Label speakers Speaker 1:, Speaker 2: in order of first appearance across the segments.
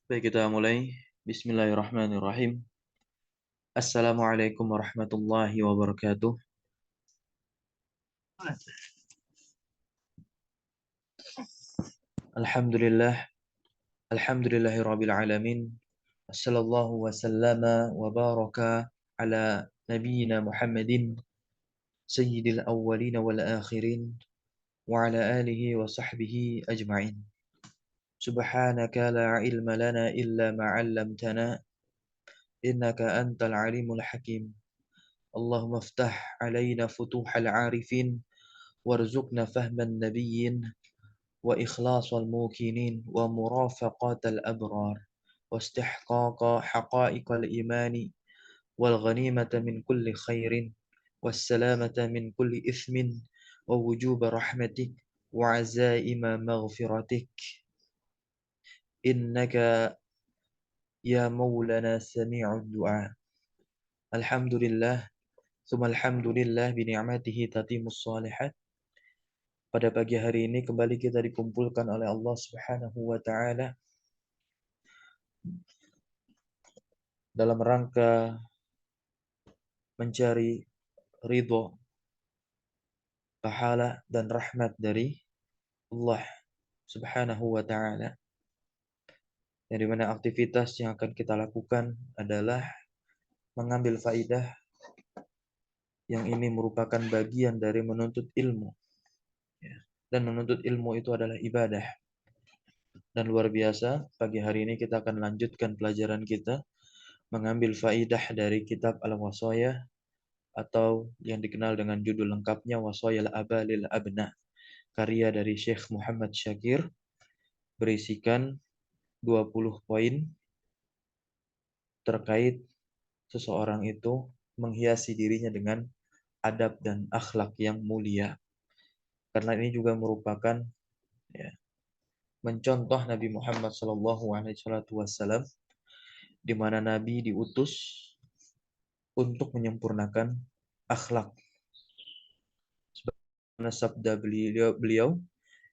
Speaker 1: Baik, kita mulai. Bismillahirrahmanirrahim. Assalamualaikum warahmatullahi wabarakatuh. Alhamdulillah. Alhamdulillahirabbil alamin. Wassallallahu wasallama wa baraka ala nabiyyina Muhammadin sayyidil awwalin wal akhirin wa ala alihi wa sahbihi ajma'in. Subhanaka la ilma lana illa ma 'allamtana innaka antal alimul hakim. Allahumma iftah alaina futuhal 'arifin warzuqna fahman nabiyyin وإخلاص الموقنين ومرافقة الأبرار واستحقاق حقائق الإيمان والغنيمة من كل خير والسلامة من كل إثم ووجوب رحمتك وعزائم مغفرتك إنك يا مولانا سميع الدعاء. الحمد لله ثم الحمد لله بنعمته تتم الصالحات. Pada pagi hari ini kembali kita dikumpulkan oleh Allah Subhanahu wa taala dalam rangka mencari ridho, pahala dan rahmat dari Allah Subhanahu wa taala. Yang dimana aktivitas yang akan kita lakukan adalah mengambil faidah yang ini merupakan bagian dari menuntut ilmu. Dan menuntut ilmu itu adalah ibadah. Dan luar biasa, pagi hari ini kita akan lanjutkan pelajaran kita mengambil faidah dari kitab Al-Wasaya atau yang dikenal dengan judul lengkapnya Wasayal Aba lil Abna, karya dari Syekh Muhammad Syakir, berisikan 20 poin terkait seseorang itu menghiasi dirinya dengan adab dan akhlak yang mulia. Karena ini juga merupakan mencontoh Nabi Muhammad SAW, di mana Nabi diutus untuk menyempurnakan akhlak. Sebagaimana sabda beliau,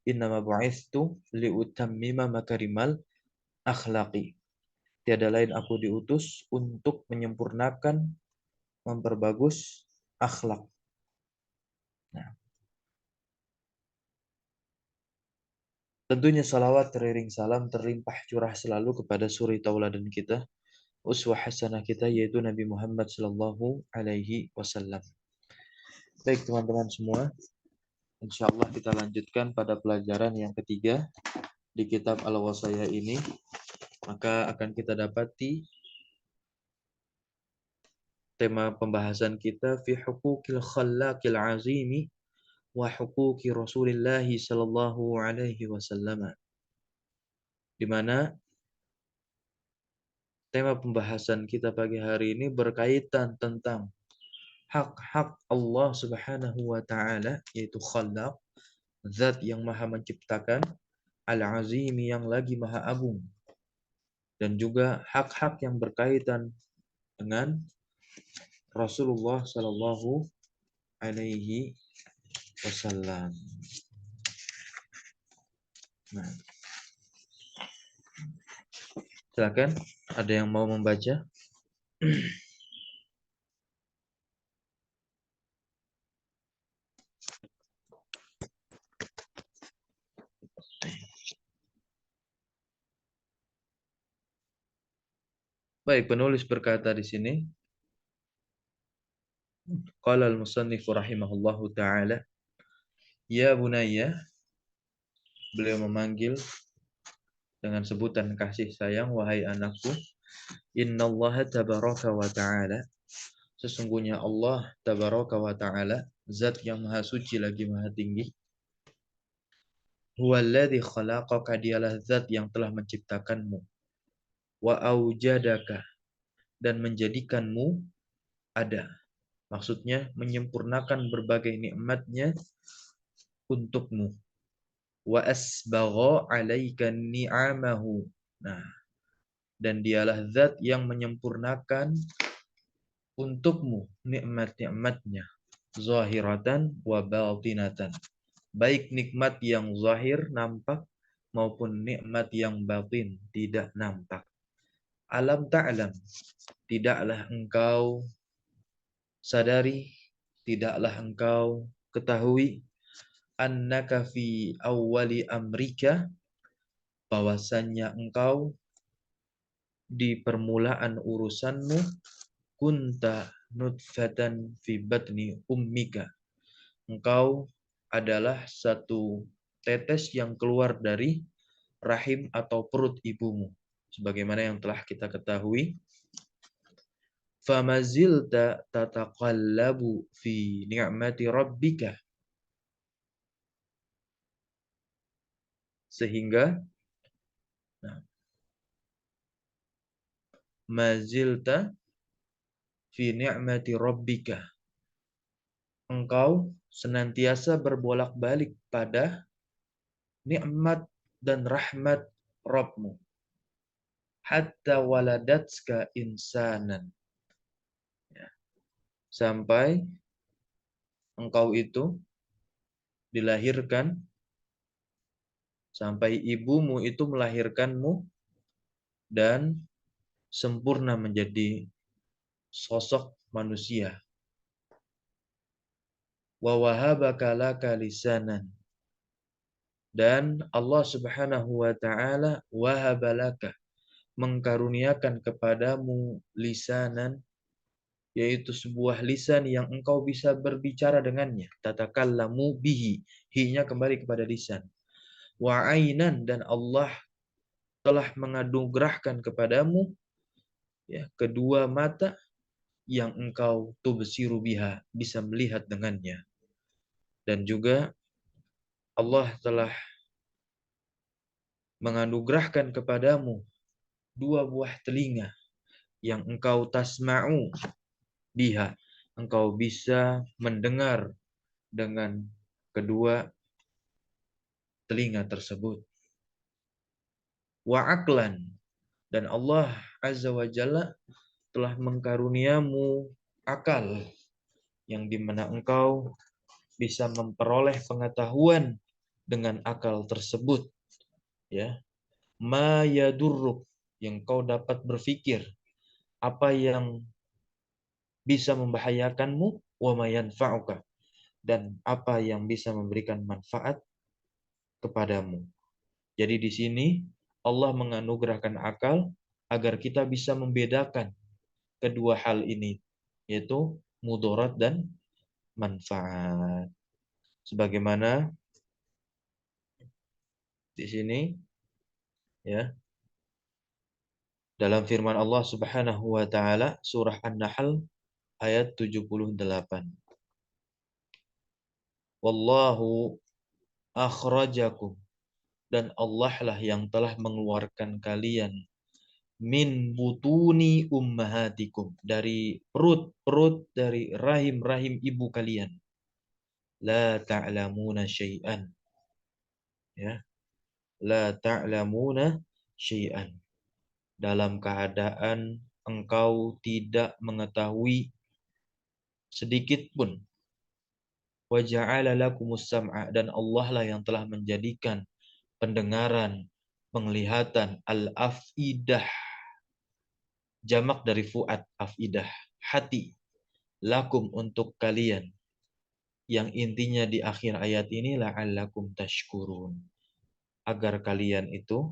Speaker 1: innama bu'itstu liutammima makarimal akhlaqi. Tiada lain aku diutus untuk menyempurnakan, memperbagus akhlak. Nah, tentunya salawat teriring salam terlimpah curah selalu kepada suri tauladan kita, uswah hasanah kita, yaitu Nabi Muhammad sallallahu alaihi wasallam. Baik teman-teman semua, insyaallah kita lanjutkan pada pelajaran yang ketiga di kitab Al-Wasaya ini. Maka akan kita dapati tema pembahasan kita fi huquqil khallaqil azimi wa huquqi Rasulillah sallallahu alaihi wasallam. Di mana tema pembahasan kita pagi hari ini berkaitan tentang hak-hak Allah Subhanahu wa taala, yaitu Khallaq, zat yang Maha menciptakan, Al-Azim yang lagi Maha agung, dan juga hak-hak yang berkaitan dengan Rasulullah sallallahu alaihi wasallam. Nah, silakan, ada yang mau membaca? Baik, penulis berkata di sini, qala al-musannif rahimahullahu taala, ya bunayya, beliau memanggil dengan sebutan kasih sayang, wahai anakku, innallaha tabaraka wa ta'ala, sesungguhnya Allah tabaraka wa ta'ala, zat yang maha suci lagi maha tinggi, huwallazi khalaqaka, dialah zat yang telah menciptakanmu, wa aujadaka, dan menjadikanmu ada, maksudnya menyempurnakan berbagai nikmatnya untukmu, wa asbagha 'alaika ni'amahu, nah, dan dialah zat yang menyempurnakan untukmu nikmat-nikmatnya, zahiratan wa batinatan, baik nikmat yang zahir nampak maupun nikmat yang batin tidak nampak. Alam ta'lam, tidaklah engkau sadari, tidaklah engkau ketahui, annaka fi awwali amrika, bahwasannya engkau di permulaan urusanmu, kunta nutfatan fi batni ummika, engkau adalah satu tetes yang keluar dari rahim atau perut ibumu. Sebagaimana yang telah kita ketahui, famazilta tataqallabu fi ni'mati rabbika, sehingga nah, mazilta fi ni'mati rabbika, engkau senantiasa berbolak-balik pada nikmat dan rahmat Rabbmu. Hatta waladatska insanan, ya, sampai engkau itu dilahirkan, sampai ibumu itu melahirkanmu dan sempurna menjadi sosok manusia. Wa wahabaka laka lisanan, dan Allah Subhanahu wa taala wahabalaka, mengkaruniakan kepadamu lisanan, yaitu sebuah lisan yang engkau bisa berbicara dengannya. Tatakallamu bihi, hi-nya kembali kepada lisan. Wa ainan, dan Allah telah menganugerahkan kepadamu, ya, kedua mata yang engkau tubsiru biha, bisa melihat dengannya. Dan juga Allah telah menganugerahkan kepadamu dua buah telinga yang engkau tasma'u biha, engkau bisa mendengar dengan kedua telinga tersebut. Wa aqlan, dan Allah Azza wa Jalla telah mengkaruniamu akal, yang dimana engkau bisa memperoleh pengetahuan dengan akal tersebut, ya. Ma yadurruk, yang kau dapat berpikir apa yang bisa membahayakanmu, wa ma yanfa'uka, dan apa yang bisa memberikan manfaat kepadamu. Jadi di sini Allah menganugerahkan akal agar kita bisa membedakan kedua hal ini, yaitu mudarat dan manfaat. Sebagaimana di sini, ya, dalam firman Allah Subhanahu wa taala surah An-Nahl ayat 78. Wallahu akhrajakum, dan Allah lah yang telah mengeluarkan kalian min butuni ummahatikum, dari perut-perut, dari rahim-rahim ibu kalian. La ta'lamuna syai'an, ya. La ta'lamuna syai'an, dalam keadaan engkau tidak mengetahui sedikit pun. Wa ja'ala lakumus sam'a, dan Allah lah yang telah menjadikan pendengaran, penglihatan, al-afidah, jamak dari fuad, afidah, hati, lakum, untuk kalian, yang intinya di akhir ayat ini la'allakum tashkurun, agar kalian itu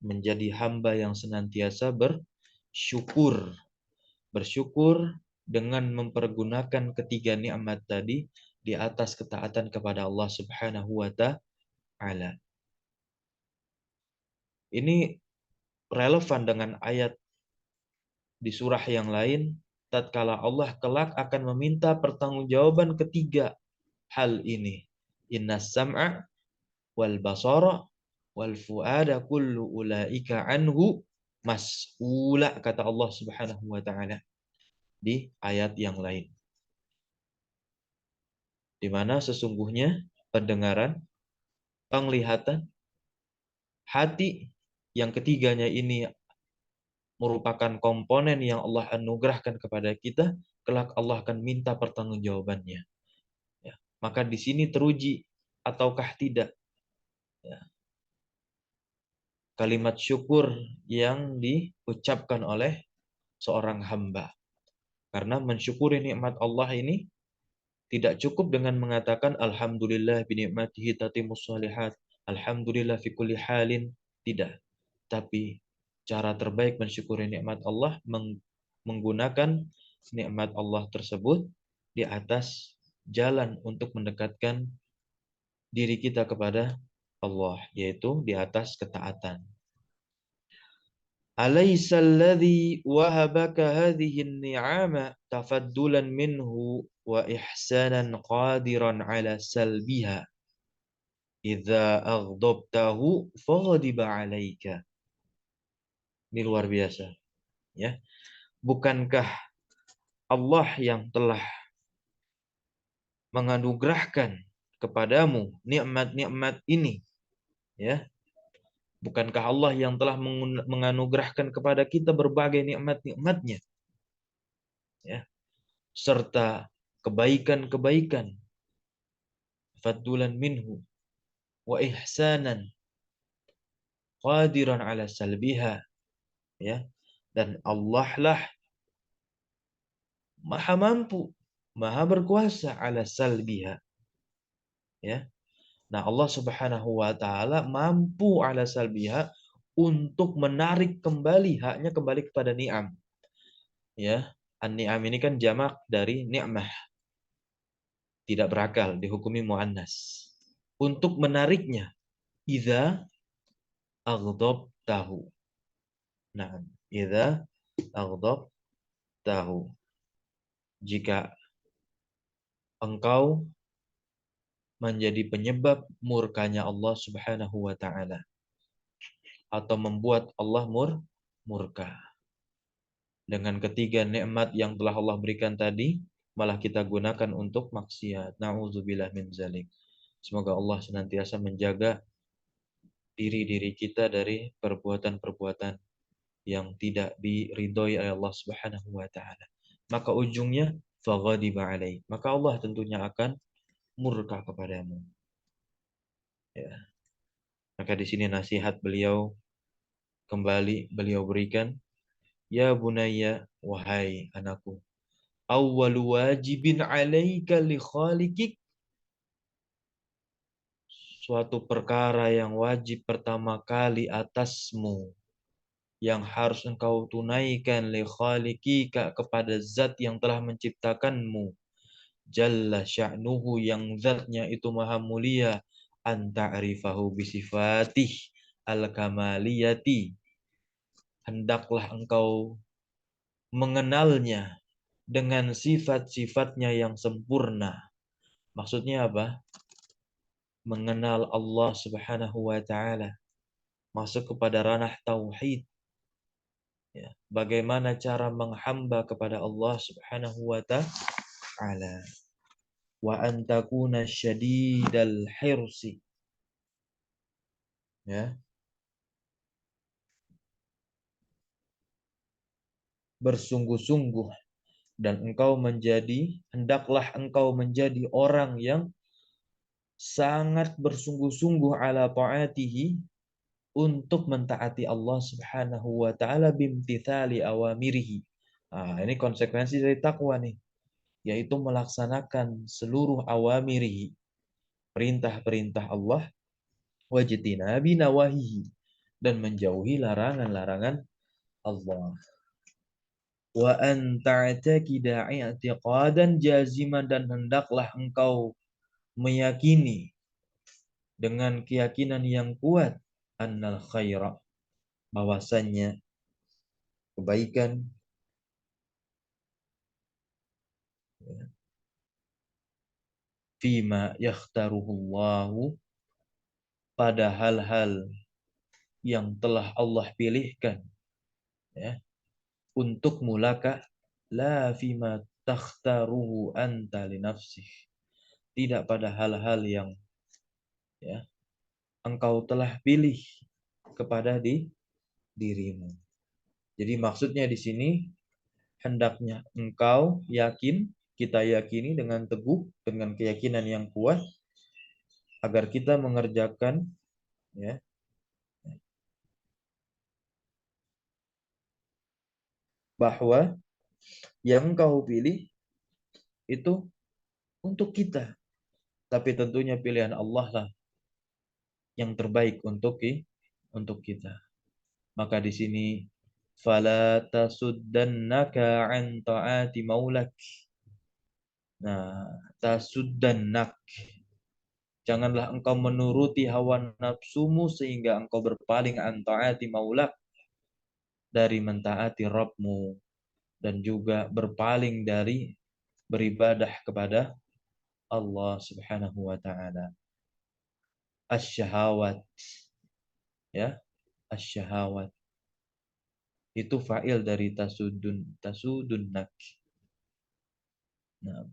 Speaker 1: menjadi hamba yang senantiasa bersyukur. Bersyukur dengan mempergunakan ketiga nikmat tadi di atas ketaatan kepada Allah Subhanahu wa taala. Ini relevan dengan ayat di surah yang lain, tatkala Allah kelak akan meminta pertanggungjawaban ketiga hal ini. Innas sam'a wal basara wal fuada kullu ulaika anhu mas'ula, kata Allah Subhanahu wa taala di ayat yang lain, di mana sesungguhnya pendengaran, penglihatan, hati, yang ketiganya ini merupakan komponen yang Allah anugerahkan kepada kita, kelak Allah akan minta pertanggungjawabannya. Ya. Maka di sini teruji ataukah tidak, ya, kalimat syukur yang diucapkan oleh seorang hamba. Karena mensyukuri nikmat Allah ini tidak cukup dengan mengatakan alhamdulillah bi ni'matihi tatimmus shalihat, alhamdulillah fi kulli halin, tidak. Tapi cara terbaik mensyukuri nikmat Allah menggunakan nikmat Allah tersebut di atas jalan untuk mendekatkan diri kita kepada Allah, yaitu di atas ketaatan. Alaysa alladhi wahabaka hadhihi an-ni'ama tafaddulan minhu wa ihsanan qadiran ala salbiha idza aghdabtahu faghadiba 'alaika. Ini luar biasa, ya. Bukankah Allah yang telah menganugerahkan kepadamu nikmat-nikmat ini, ya? Bukankah Allah yang telah menganugerahkan kepada kita berbagai nikmat-nikmatnya, ya, serta kebaikan-kebaikan, faddulan minhu wa ihsanan qadiran ala salbiha, ya, dan Allah lah maha mampu, maha berkuasa ala salbiha, ya. Nah, Allah Subhanahu wa taala mampu ala salbiha untuk menarik kembali haknya kembali kepada ni'am, ya. An-ni'am ini kan jamak dari ni'mah, tidak berakal, dihukumi muannas. Untuk menariknya, idza aghdabtahu. Nah, idza aghdabtahu. Jika engkau menjadi penyebab murkanya Allah Subhanahu wa taala atau membuat Allah murka. Dengan ketiga nikmat yang telah Allah berikan tadi, malah kita gunakan untuk maksiat. Nauzubillah min zalik. Semoga Allah senantiasa menjaga diri-diri kita dari perbuatan-perbuatan yang tidak diridhoi oleh Allah Subhanahu wa taala. Maka ujungnya faghadiba alaih. Maka Allah tentunya akan murka kepadamu. Ya. Maka di sini nasihat beliau kembali beliau berikan, ya bunayya, wahai anakku, awwalu wajibin 'alaika li khaliqik, suatu perkara yang wajib pertama kali atasmu yang harus engkau tunaikan li khaliqika kepada zat yang telah menciptakanmu, jalla sya'nuhu, yang zatnya itu maha mulia, anta'rifahu bisifatih al-kamaliyati, hendaklah engkau mengenalnya dengan sifat-sifatnya yang sempurna. Maksudnya apa? Mengenal Allah Subhanahu wa taala, masuk kepada ranah tauhid. Ya, bagaimana cara menghamba kepada Allah Subhanahu wa taala. Wa antakuna syadidal hirsi. Ya, bersungguh-sungguh, dan hendaklah engkau menjadi orang yang sangat bersungguh-sungguh ala ta'atihi, untuk mentaati Allah Subhanahu wa taala, bimtithali awamirihi. Nah, ini konsekuensi dari takwa nih, yaitu melaksanakan seluruh awamirihi, perintah-perintah Allah, wajtinabi nawahihi, dan menjauhi larangan-larangan Allah. Wa an ta'taqida i'tiqadan jaziman, dan hendaklah engkau meyakini dengan keyakinan yang kuat, annal khaira, bahwasannya kebaikan, fima yakhtaruhullahu, pada hal-hal yang telah Allah pilihkan, ya, untuk mulaka, la fima takhtaruhu anta li nafsih, tidak pada hal-hal yang, ya, engkau telah pilih kepada dirimu. Jadi maksudnya di sini, hendaknya engkau yakin, kita yakini dengan teguh, dengan keyakinan yang kuat, agar kita mengerjakan, ya, bahwa yang engkau pilih itu untuk kita. Tapi tentunya pilihan Allah lah yang terbaik untuk kita. Maka di sini fala tasuddannaka an ta'ati maulak. Nah, tasuddannak. Janganlah engkau menuruti hawa nafsumu sehingga engkau berpaling an ta'ati maulak, dari mentaati Rabbmu, dan juga berpaling dari beribadah kepada Allah Subhanahu wa taala. Asyahawat, ya, asyahawat itu fa'il dari tasudunnak. Nah,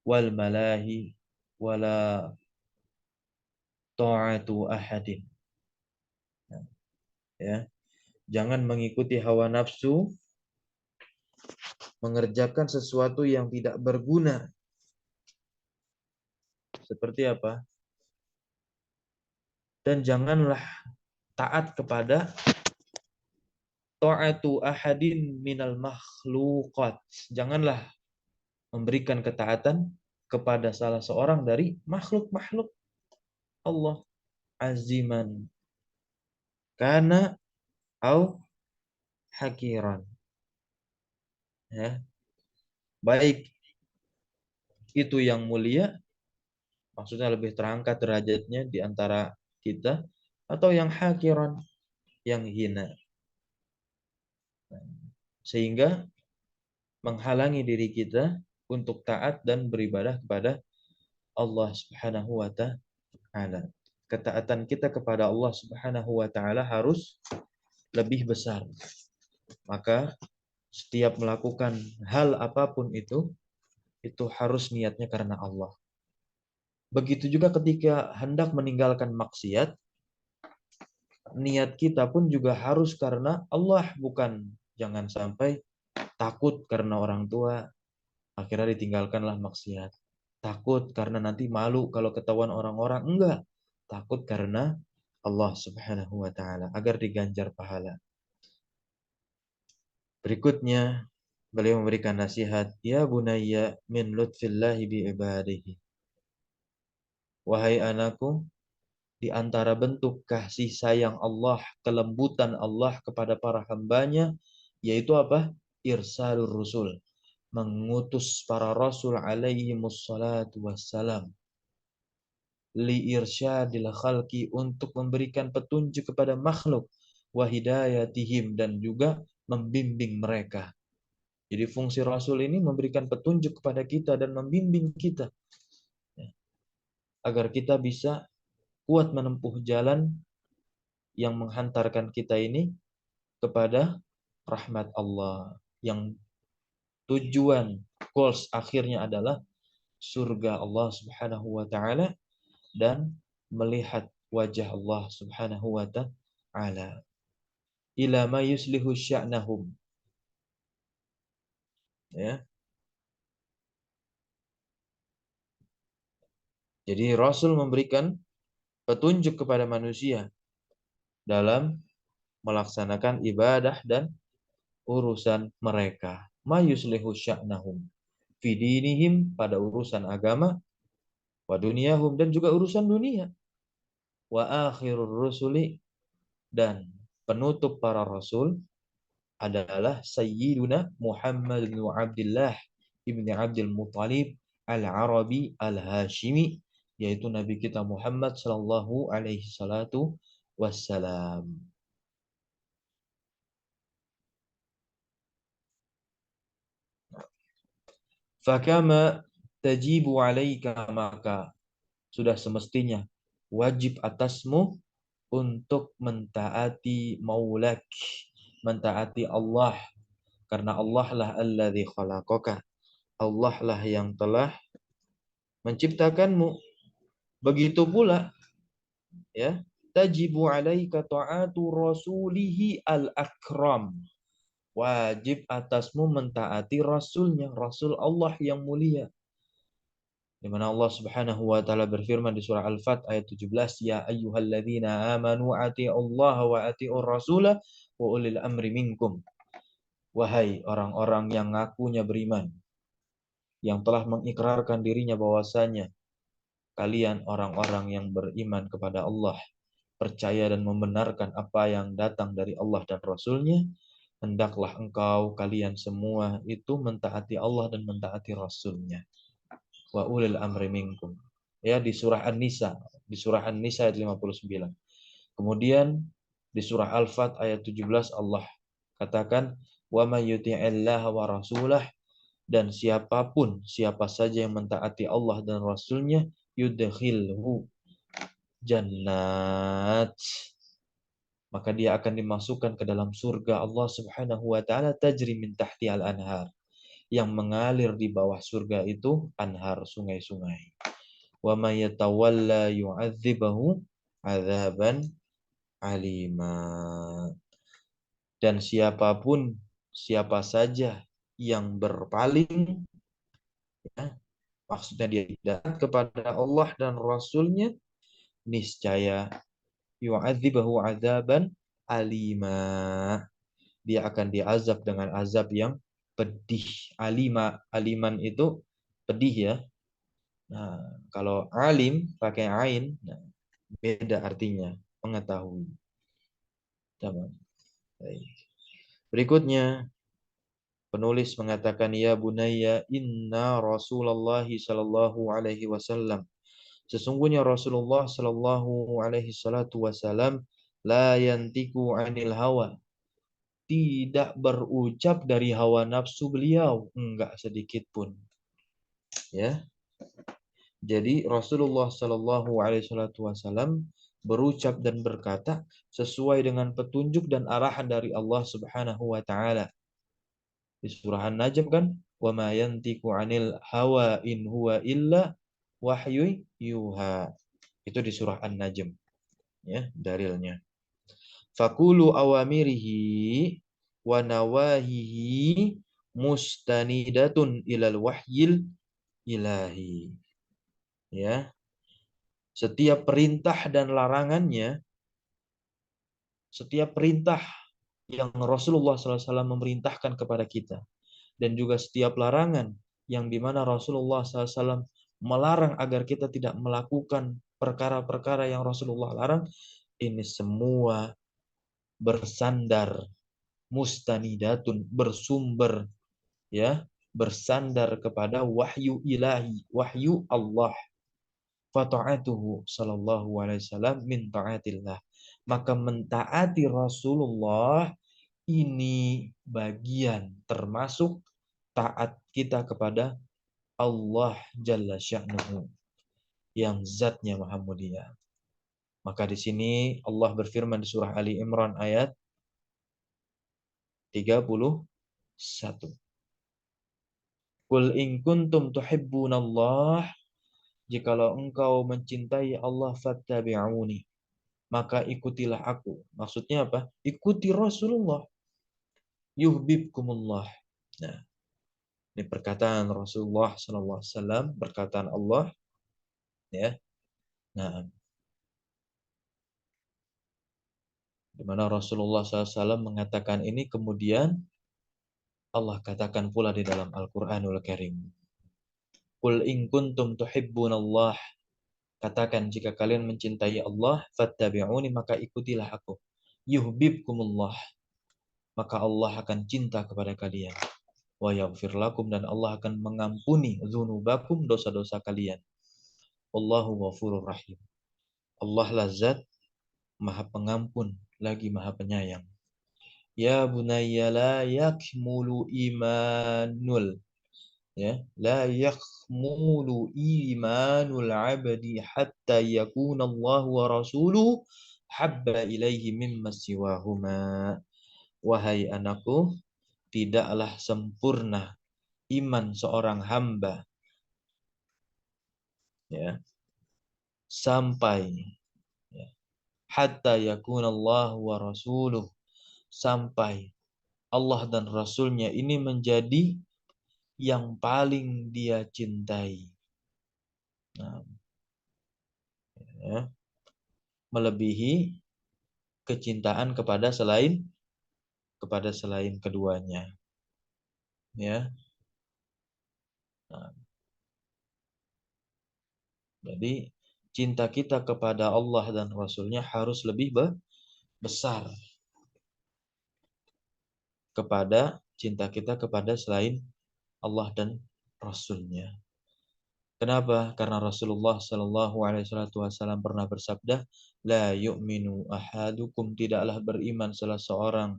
Speaker 1: wal malahi wala ta'atu ahadin. Nah, ya, jangan mengikuti hawa nafsu, mengerjakan sesuatu yang tidak berguna. Seperti apa? Dan janganlah taat kepada ta'atu ahadin minal makhluqat. Janganlah memberikan ketaatan kepada salah seorang dari makhluk-makhluk Allah. Aziman kana au hakiran. Ya, baik itu yang mulia, maksudnya lebih terangkat derajatnya di antara kita, atau yang hakiran, yang hina. Sehingga menghalangi diri kita untuk taat dan beribadah kepada Allah Subhanahu wa taala. Ketaatan kita kepada Allah Subhanahu wa taala harus lebih besar. Maka setiap melakukan hal apapun itu harus niatnya karena Allah. Begitu juga ketika hendak meninggalkan maksiat, niat kita pun juga harus karena Allah, bukan jangan sampai takut karena orang tua akhirnya ditinggalkanlah maksiat. Takut karena nanti malu kalau ketahuan orang-orang, enggak. Takut karena Allah Subhanahu wa taala agar diganjar pahala. Berikutnya beliau memberikan nasihat, ya bunayya min lutfillahi bi ibadihi. Wahai anakku, di antara bentuk kasih sayang Allah, kelembutan Allah kepada para hambanya, yaitu apa? Irsalur rusul, mengutus para rasul alaihi wassalatu wassalam, li irsyadil khalqi, untuk memberikan petunjuk kepada makhluk, wa hidayatihim, dan juga membimbing mereka. Jadi fungsi rasul ini memberikan petunjuk kepada kita dan membimbing kita, agar kita bisa kuat menempuh jalan yang menghantarkan kita ini kepada rahmat Allah, yang tujuan goals akhirnya adalah surga Allah Subhanahu wa taala dan melihat wajah Allah Subhanahu wa taala. Ila ma yuslihu sya'nahum. Ya. Jadi Rasul memberikan petunjuk kepada manusia dalam melaksanakan ibadah dan urusan mereka. Ma yuslihu sya'nahum fi dinihim, pada urusan agama, wa dunyahum, dan juga urusan dunia. Wa akhirur rusuli, dan penutup para rasul adalah Sayyiduna Muhammad bin Abdullah ibni Abdul Muttalib al-Arabi al-Hashimi, yaitu Nabi kita Muhammad sallallahu alaihi salatu wassalam. Fakama tajibu alaika, maka sudah semestinya wajib atasmu untuk mentaati maulak, mentaati Allah, karena Allah lah alladzi khalaqaka, Allah lah yang telah menciptakanmu. Begitu pula, ya, tajibu alaika ta'atu rasulihi al-akram, wajib atasmu mentaati rasulnya, rasul Allah yang mulia. Di mana Allah Subhanahu wa taala berfirman di surah Al-Fat ayat 17, ya ayyuhalladzina amanu atii'ullaha wa atii'ur rasula wa ulil amri minkum. Wahai orang-orang yang ngakunya beriman, yang telah mengikrarkan dirinya bahwasanya kalian orang-orang yang beriman kepada Allah, percaya dan membenarkan apa yang datang dari Allah dan Rasul-Nya, hendaklah kalian semua itu mentaati Allah dan mentaati Rasul-Nya. Wa ulil amri minkum. Ya, di surah An-Nisa, ayat 59. Kemudian di surah Al-Fat ayat 17 Allah katakan, wa may yuti'illaha wa rasulah, dan siapa saja yang mentaati Allah dan Rasul-Nya, yudkhilhu jannat, maka dia akan dimasukkan ke dalam surga Allah Subhanahu wa taala, tajri min tahti al-anhar, yang mengalir di bawah surga itu anhar, sungai-sungai. Wa may yatawalla yu'adzibahu adzaban alima. Dan siapa saja yang berpaling, ya, maksudnya dia tidak kepada Allah dan Rasul-Nya, niscaya yu'adzibahu adzaban alima, dia akan diazab dengan azab yang pedih. Aliman itu pedih ya. Nah, kalau alim pakai ain, nah, beda artinya, mengetahui. Sama. Baik. Berikutnya penulis mengatakan, ya bunayya inna Rasulullah sallallahu alaihi wasallam, sesungguhnya Rasulullah sallallahu alaihi salatu wasallam, la yantiku anil hawa, tidak berucap dari hawa nafsu beliau, enggak sedikit pun. Ya. Jadi Rasulullah Shallallahu Alaihi Wasallam berucap dan berkata sesuai dengan petunjuk dan arahan dari Allah Subhanahu Wa Taala. Di surah An-Najm kan, wa ma yantiqu 'anil hawa in huwa illa wahyu yuha. Itu di surah An-Najm, ya, dalilnya. Fakulu awamirihi wa nawahihi mustanidatun ilal wahyil ilahi. Ya, setiap perintah dan larangannya, setiap perintah yang Rasulullah SAW memerintahkan kepada kita, dan juga setiap larangan yang dimana Rasulullah SAW melarang agar kita tidak melakukan perkara-perkara yang Rasulullah larang, ini semua bersandar, mustanidatun, bersumber, ya, bersandar kepada wahyu ilahi, wahyu Allah. Fata'atuhu sallallahu alaihi wasallam min ta'atillah. Maka mentaati Rasulullah ini bagian termasuk taat kita kepada Allah Jalla Sya'nuhu, yang zatnya maha mulia. Maka di sini Allah berfirman di surah Ali Imran ayat 31. Qul in kuntum tuhibbunallah, jikalau engkau mencintai Allah, fattabi'uni, maka ikutilah aku. Maksudnya apa? Ikuti Rasulullah. Yuhibbukumullah. Nah, ini perkataan Rasulullah SAW, perkataan Allah, ya. Nah, di mana Rasulullah SAW mengatakan ini, kemudian Allah katakan pula di dalam Al-Quranul Karim. Qul in kuntum tuhibbunallah, katakan jika kalian mencintai Allah, fattabi'uni, maka ikutilah aku. Yuhibbukumullah, maka Allah akan cinta kepada kalian. Wa yaghfir lakum, dan Allah akan mengampuni dzunubakum, dosa-dosa kalian. Wallahu ghafurur rahim. Allah lazat maha pengampun lagi maha penyayang. Ya bunayya la yakmulu imanul, ya, la yakmulu imanul abdi hatta yakuna Allah wa rasuluhu habba ilaihi mimma siwahuma. Wahai anakku, tidaklah sempurna iman seorang hamba, ya, sampai, ya, hatta yakunallahu wa rasuluh, sampai Allah dan Rasulnya ini menjadi yang paling dia cintai. Nah, ya, melebihi kecintaan kepada selain keduanya. Ya. Nah, jadi cinta kita kepada Allah dan Rasulnya harus lebih besar kepada cinta kita kepada selain Allah dan Rasulnya. Kenapa? Karena Rasulullah Shallallahu Alaihi Wasallam pernah bersabda, "La yu'minu ahadukum, tidaklah beriman salah seorang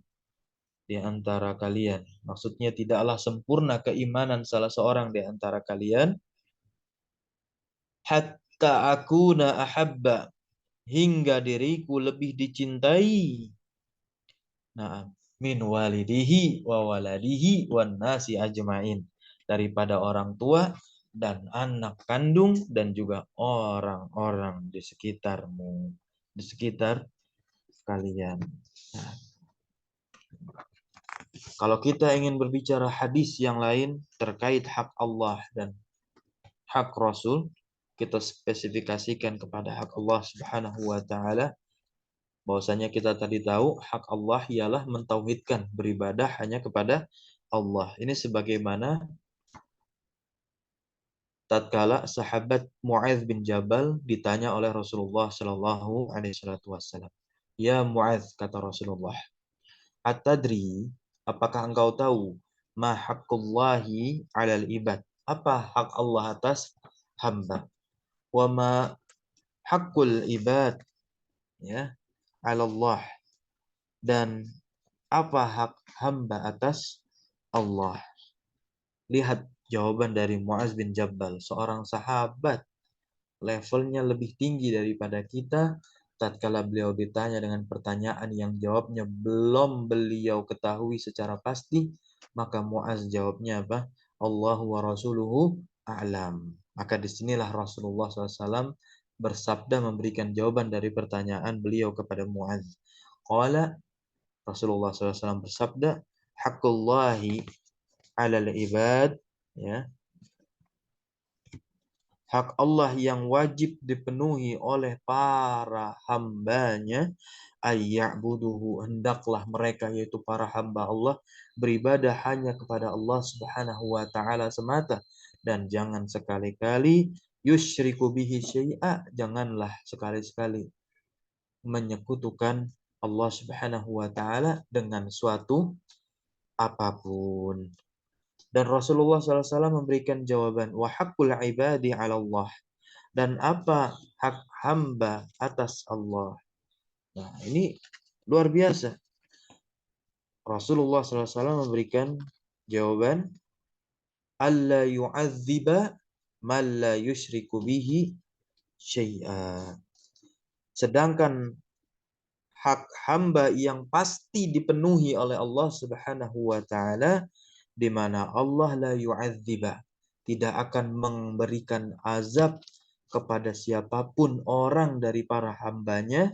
Speaker 1: di antara kalian." Maksudnya tidaklah sempurna keimanan salah seorang di antara kalian, hatta akuna ahabba, hingga diriku lebih dicintai. Nah, min walidihi wa waladihi wan nasi ajmain, daripada orang tua dan anak kandung dan juga orang-orang di sekitarmu, di sekitar kalian. Nah, kalau kita ingin berbicara hadis yang lain terkait hak Allah dan hak Rasul, kita spesifikasikan kepada hak Allah Subhanahu wa taala. Bahwasanya kita tadi tahu hak Allah ialah mentauhidkan, beribadah hanya kepada Allah. Ini sebagaimana tatkala sahabat Muadz bin Jabal ditanya oleh Rasulullah Shallallahu Alaihi Wasallam. Ya Muadz, kata Rasulullah, atadri, apakah engkau tahu ma haqqullahi 'alal ibad? Apa hak Allah atas hamba? Wa ma haqqul ibad, ya, 'ala Allah, dan apa hak hamba atas Allah? Lihat jawaban dari Muaz bin Jabal, seorang sahabat levelnya lebih tinggi daripada kita. Tatkala beliau ditanya dengan pertanyaan yang jawabnya belum beliau ketahui secara pasti, maka Muaz jawabnya apa? Allahu wa rasuluhu a'lam. Maka disinilah Rasulullah SAW bersabda memberikan jawaban dari pertanyaan beliau kepada Muaz. Qala, Rasulullah SAW bersabda, hakullahi 'alal ibad, ya, hak Allah yang wajib dipenuhi oleh para hambanya, ayya'buduhu, hendaklah mereka yaitu para hamba Allah beribadah hanya kepada Allah Subhanahu wa taala semata, dan jangan sekali-kali yusyriku bihi syai'a, janganlah sekali-sekali menyekutukan Allah Subhanahu wa taala dengan suatu apapun. Dan Rasulullah SAW memberikan jawaban, wa haqqul ibadi 'ala Allah, dan apa hak hamba atas Allah. Nah, ini luar biasa. Rasulullah SAW memberikan jawaban, alla yu'adziba man la yusyriku bihi syai'a. Sedangkan hak hamba yang pasti dipenuhi oleh Allah Subhanahu wa taala, di mana Allah la yu'adziba, tidak akan memberikan azab kepada siapapun orang dari para hambanya,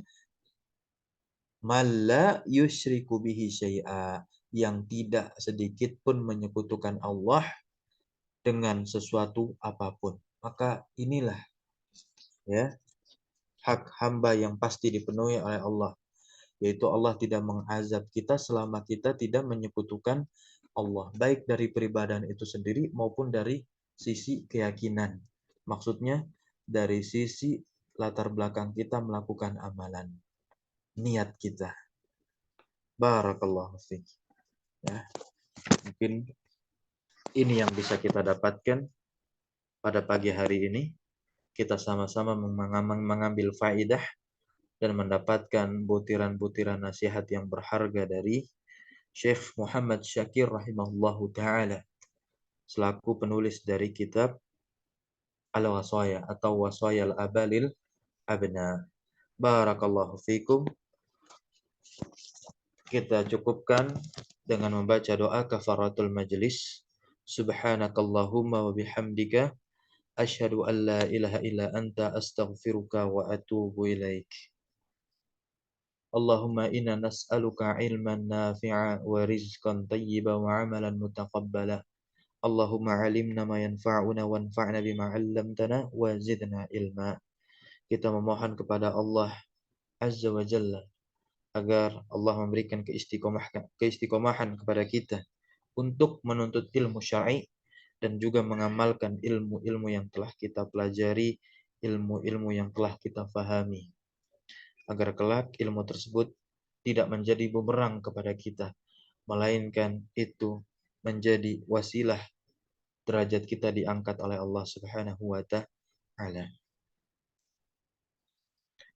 Speaker 1: malla yusyriku bihi syai'a, yang tidak sedikit pun menyekutukan Allah dengan sesuatu apapun. Maka inilah, ya, hak hamba yang pasti dipenuhi oleh Allah, yaitu Allah tidak mengazab kita selama kita tidak menyekutukan Allah, baik dari peribadahan itu sendiri maupun dari sisi keyakinan. Maksudnya dari sisi latar belakang kita melakukan amalan, niat kita. Barakallahu fiik. Ya, mungkin ini yang bisa kita dapatkan pada pagi hari ini. Kita sama-sama mengambil faidah dan mendapatkan butiran-butiran nasihat yang berharga dari Syekh Muhammad Syakir rahimahullahu taala selaku penulis dari kitab Al-Wasaya atau Wasayal Abalil Abna. Barakallahu fikum. Kita cukupkan dengan membaca doa kafaratul majlis. Subhanakallahumma wa bihamdika asyhadu an la ilaha illa anta astaghfiruka wa atubu ilaik. Allahumma inna nas'aluka ilman nafi'a wa rizqan tayyiban wa amalan mutaqabbala. Allahumma alimna ma yanfa'una wanfa'na bima 'allamtana wa zidna ilma. Kita memohon kepada Allah Azza wa Jalla agar Allah memberikan keistiqomahan kepada kita untuk menuntut ilmu syar'i dan juga mengamalkan ilmu-ilmu yang telah kita pelajari, ilmu-ilmu yang telah kita fahami, agar kelak ilmu tersebut tidak menjadi bumerang kepada kita, melainkan itu menjadi wasilah derajat kita diangkat oleh Allah Subhanahu wa taala.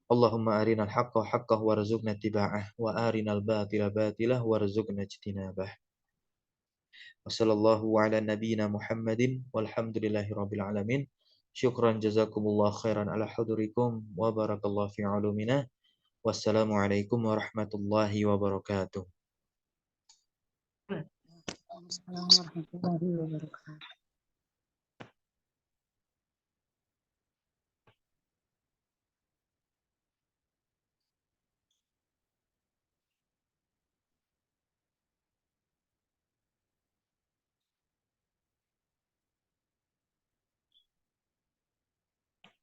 Speaker 1: Allahumma arinal haqqa haqqah warzuqna tiba'ah wa arinal batila batilah warzuqna ijtinabah. Wa sallallahu ala nabiyyina Muhammadin walhamdulillahi rabbil alamin. Syukran jazakumullah khairan ala hudurikum wa barakallahu fi ulumina. Wassalamualaikum warahmatullahi wabarakatuh.
Speaker 2: Assalamualaikum warahmatullahi wabarakatuh.